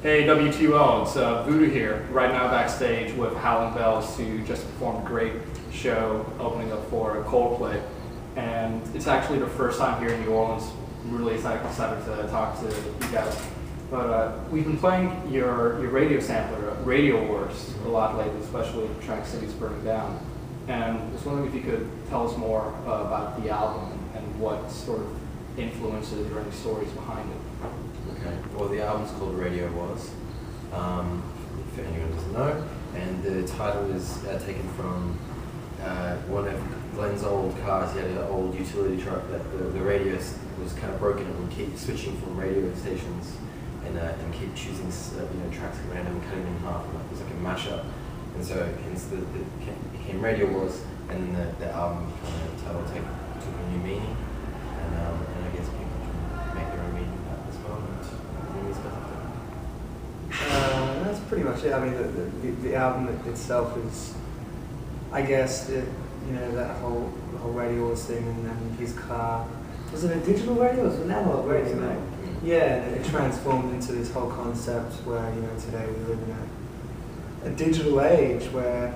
Hey WTO, it's Voodoo here, right now backstage with Howling Bells, who just performed a great show opening up for Coldplay. And it's actually the first time here in New Orleans. I'm really excited to talk to you guys. But we've been playing your radio sampler, Radio Wars, a lot lately, especially Track Cities Burning Down. And I was wondering if you could tell us more about the album and what sort of influences or any stories behind it. Okay, well the album's called Radio Wars, if anyone doesn't know, and the title is taken from one of Glenn's old cars. He had an old utility truck that the radio was kind of broken and would keep switching from radio stations and keep choosing tracks at random and cutting them in half, and it was like a mashup, and so hence it became Radio Wars, and then the album kind of title took a new meaning, and I guess people can make their own meaning of that as well. That's pretty much it. I mean, the album itself is, I guess, that whole Radio Wars thing, and his car. Was it a digital radio? It was an analog radio, right? Yeah, and it transformed into this whole concept where today we live in a digital age where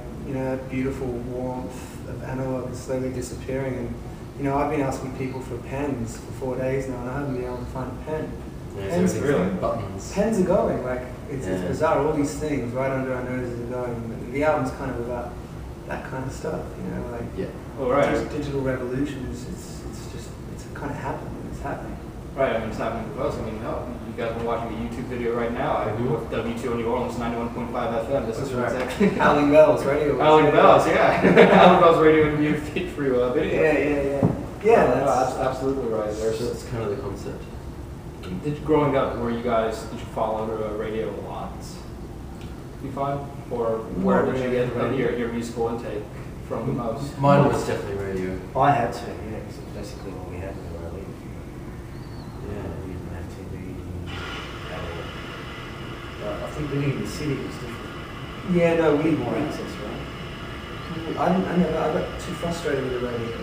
beautiful warmth of analog is slowly disappearing, and I've been asking people for pens for 4 days now, and I haven't been able to find a pen. Pens are really buttons. Pens are going, like, it's bizarre, all these things right under our noses are going. The album's kind of about that kind of stuff, digital revolution it's kind of happening, it's happening. Right, I mean, it's happening with us. I mean, you guys have been watching the YouTube video right now. I do with WTO New Orleans 91.5 FM. This is right. Exactly Howling Bells Radio. Howling Bells, yeah. Howling Bells Radio interview feed through video. Yeah, that's absolutely right there. So that's kind of the concept. Growing up, did you follow the radio a lot? You find? Or where did you get your musical intake from the most? Mine was definitely radio. I had to, because it's basically what we had where I lived. Yeah, we didn't have TV at all. I think living in the city was different. Yeah, no, we More access, right? I got too frustrated with the radio.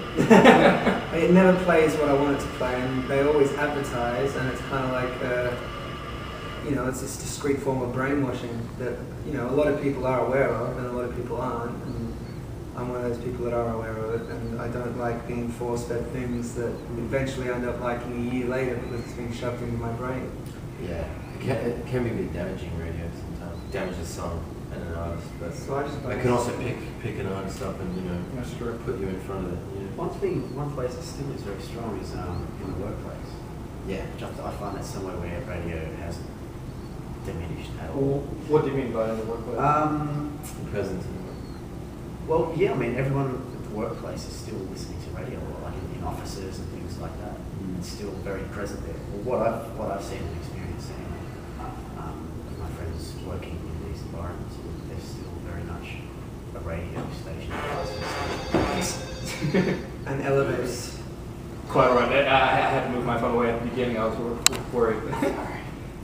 It never plays what I want it to play, and they always advertise, and it's kind of like, it's this discrete form of brainwashing that, a lot of people are aware of, and a lot of people aren't, and I'm one of those people that are aware of it, and I don't like being force-fed things that eventually end up liking a year later because it's being shoved into my brain. Yeah, it can be a bit damaging, radio sometimes. Damages a song and an artist, but so I can also pick an artist up and put you in front of it. One place that still is very strong is in the workplace. Yeah, I find that somewhere where radio hasn't diminished at all. Well, what do you mean by in the workplace? Present. Well, yeah, I mean, everyone at the workplace is still listening to radio, like in offices and things like that. It's still very present there. Well, what I've seen and experienced, my friends working in these environments, there's still very much a radio station. And elevators. Quite right. I had to move my phone away at the beginning. I was worried.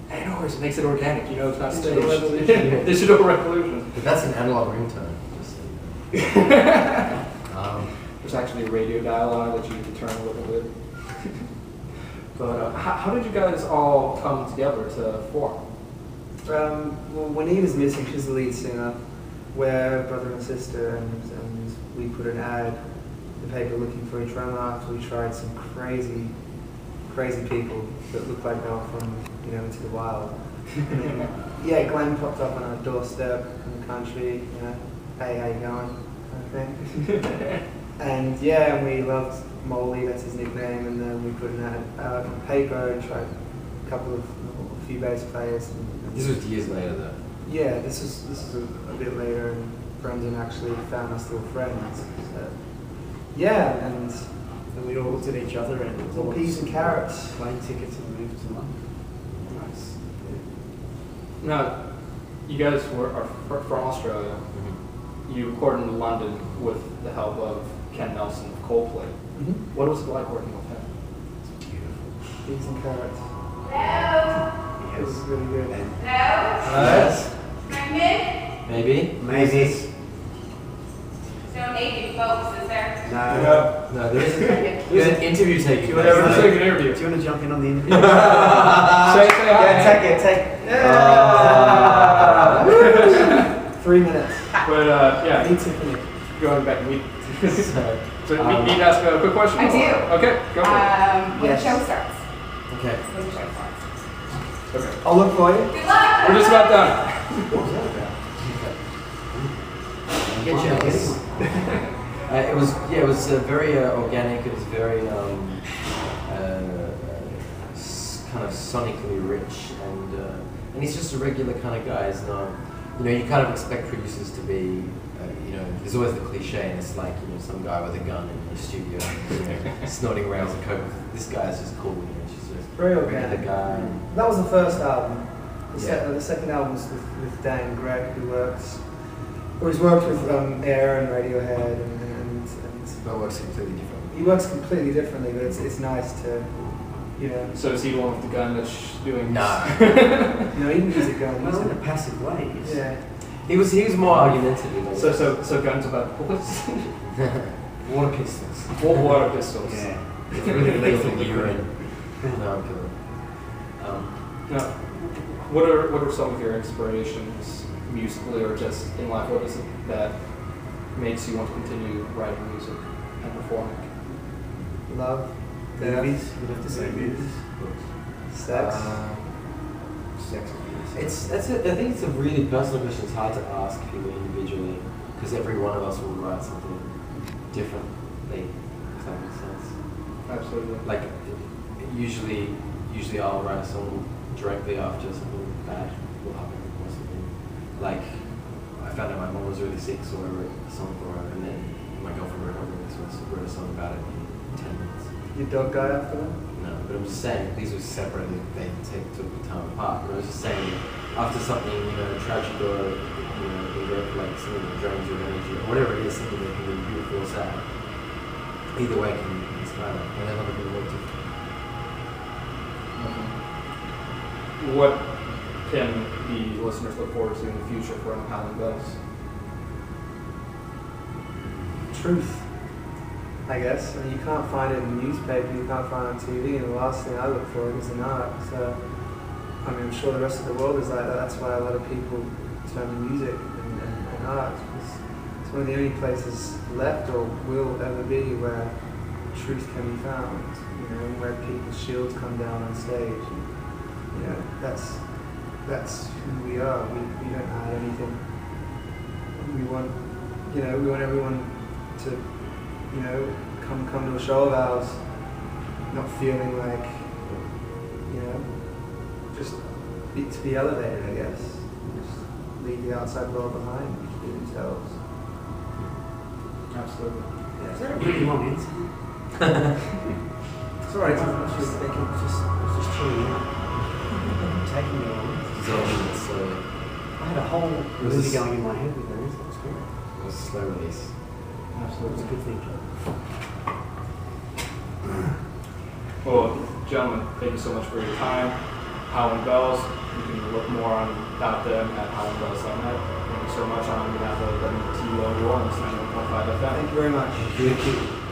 Hey, no worries. It makes it organic. It's not staged. Digital revolution. But that's an analog ringtone. There's actually a radio dial on it that you can turn a little bit. But how did you guys all come together to form? Well, Juanita's missing. She's the lead singer. We're brother and sister, and we put an ad in the paper looking for a drummer after we tried some crazy people that looked like they were from into the wild. Yeah, Glenn popped up on our doorstep in the country. Hey, how you going? Kind of thing. And we loved Molly, that's his nickname, and then we put an ad out on paper and tried a few bass players. This was years later, though. Yeah, this is a bit later, and Brendan actually found us little friends. So, yeah, and we all looked at each other and little peas and carrots. Plane tickets and moved to London. Nice. Now, you guys are from Australia. You recorded in London with the help of Ken Nelson of Coldplay. Mm-hmm. What was it like working with him? It's beautiful. Peas and carrots. Hello? This is really good. Hello? Yes. Pregnant? Maybe. No naked folks, is there? No, there's an interview taking place. Take an interview. Do you want to jump in on the interview? Say hi. Yeah, take it. Oh. Yeah. Me too, Tiffany. Going back, we So, so we need to ask a quick question. I do. Okay, go for When Yes. the show starts. okay. When the show starts. it. Okay. I'll look for you. Good luck! We're just about done. What was that about? Get Wow, jealous. It was very organic. It was very kind of sonically rich, and he's just a regular kind of guy. He's not, you kind of expect producers to be, there's always the cliche, and it's like some guy with a gun in the studio, snorting rounds of coke. This guy's just cool. Just a Very regular organic. guy. That was the first album. Yeah. The second album was with Dan Gregg, who's worked with Air and Radiohead, and But works completely different. he works completely differently. But it's nice to, So is he the one with the gun that's doing? Nah. he can use a gun. Well, in a passive way. It's- Yeah. He was more argumentative. I guess. So guns about bullets. Water pistols. Water pistols. Yeah. It's really lethal urine. No, I'm kidding. Now, what are some of your inspirations musically or just in life? What is it that makes you want to continue writing music and performing? Love, death, Movies. You'd have to say movies. sex. Sex. I think it's a really personal question. It's hard to ask people individually because every one of us will write something differently. If that makes sense. Absolutely. Like usually I'll write a song directly after something bad will happen or something. Like I found out my mom was really sick, so I wrote a song for her, and then my girlfriend broke up with me, so I wrote a song about it in 10 minutes. Your dog guy after that? No, but I'm just saying these were separate. They took the time apart. But I was just saying, after something tragic or like something that drains your energy or whatever it is, something that can be beautiful or sad. Either way can inspire. And then other people too. What can the listeners look forward to in the future from Howling Bells? Truth, I guess. You can't find it in the newspaper, you can't find it on TV, and the last thing I look for is in art. So, I'm sure the rest of the world is like that. That's why a lot of people turn to music and art. It's one of the only places left or will ever be where truth can be found. Where people's shields come down on stage. That's who we are. We don't hide anything. We want everyone to, come to a show of ours, not feeling like, just to be elevated, I guess. Just leave the outside world behind, just be themselves. Absolutely. Is that a really long answer? Sorry, I was just thinking, I was just chilling out. Taking me on. I had a whole movie going in my head with that. That was good. It was a slow release. It was a Absolutely. good thing. Well, gentlemen, thank you so much for your time. Howling Bells, you can look more about them at howlingbells.net. Thank you so much on behalf of WTO New Orleans 91.5 FM. Thank you very much. Thank you.